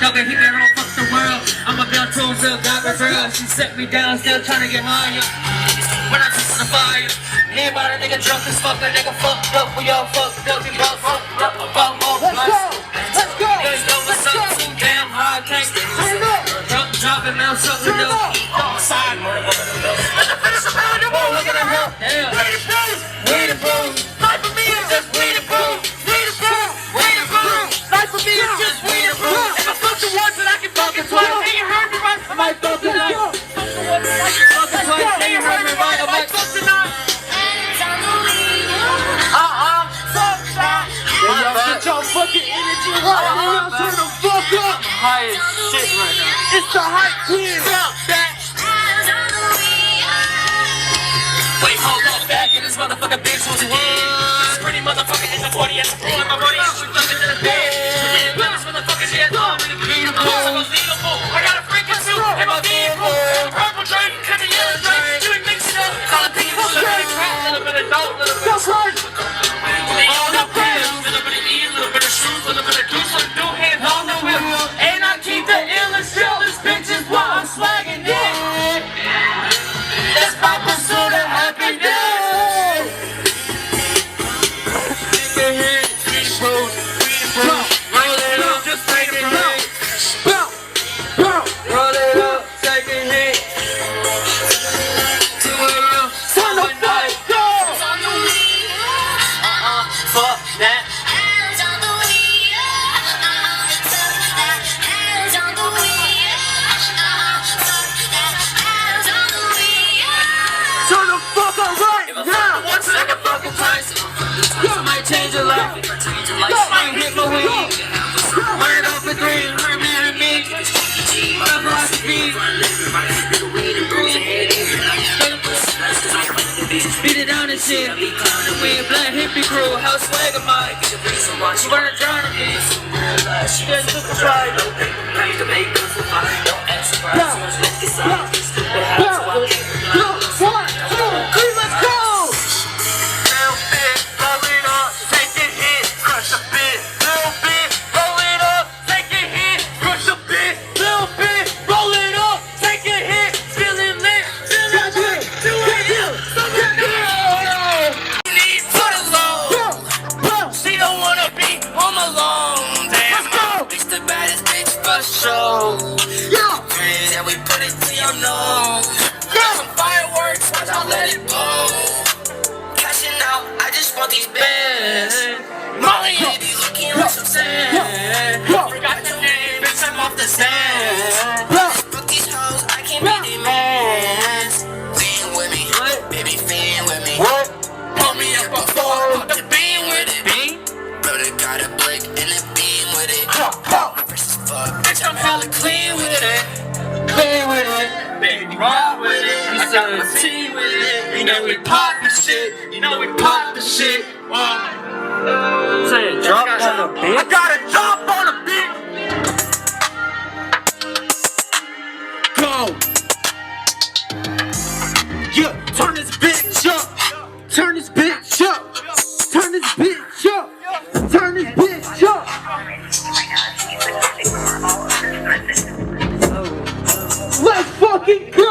Dog hit me wrong, fuck the world. I'm a girl too, real got my girl. She set me down, still trying to get higher. When I touch the fire, hear about a nigga drunk as fuck, a nigga fucked up. We all fucked up, we all fucked up about more blunts. Let's go! There's no what's up, too damn hard, can't drunk, dropping out, something new. Side, let the finish around the wall, look at the hell. Damn. We the bros. Life for me is just we the bros. We the bros. We the bros. Life for me is just we the bros. If I fuck the once, then I can fuck it twice. Hey, you heard me right? I might fuck it tonight. Fuck it twice. Hey, you heard me right? I might fuck tonight. Fuck that. Get your fucking energy right. Y'all turn the fuck up. High as shit right now. It's the hype queen. Fuck that. Wait, hold up, back in this motherfucking bitch was one. This pretty motherfucker is a 40 at the floor. My body is fucking to the bed. This motherfucker, she has all really beautiful. I'm unbeatable. I got a freaking suit in my vehicle. Purple drink, cut the yellow drink. You mix it up, call it pink. A little bit of crack, a little bit of dope, a little bit of smoke. All the pills, a little bit of E, a little bit of shoes, a little bit of juice, some new hands on the whip. And I keep the illest, chillest bitches while I'm swagging it. That's my pursuit of happiness. Take a hit, roll it up, just take a hit. Roll it up, take a hit. 2 a.m. summer night, go. Fuck that. Turn the fuck up right now! Once I can fucking price it. I might change your life. I might hit my weed. Burn it up for 3, hurt me and me. Whatever I speed. Beat it down and shit. We a black hippie crew, house swagger mine. You wanna drown in me. She doesn't look right. And we put it to your nose. Some fireworks, watch I let it go. Cashing out, I just want these bands. Molly, you be looking like some sand. Forgot the name, bitch, I'm off the sand. Book these hoes, I can't be the man. Lean with me, baby, fan with me. Pull me up before, put the beam with it. Brother got a blick and a beam with it. My first is fuck, bitch, I'm hella clean with it. Clean with it, baby, rock with it. I got my team with it. You know we pop the shit. You know we pop the shit. Say drop on a beat. I gotta drop on a beat. Go. Yeah, turn this bitch up. Turn this bitch up. Turn this bitch up. Turn this bitch up. Let's fucking go!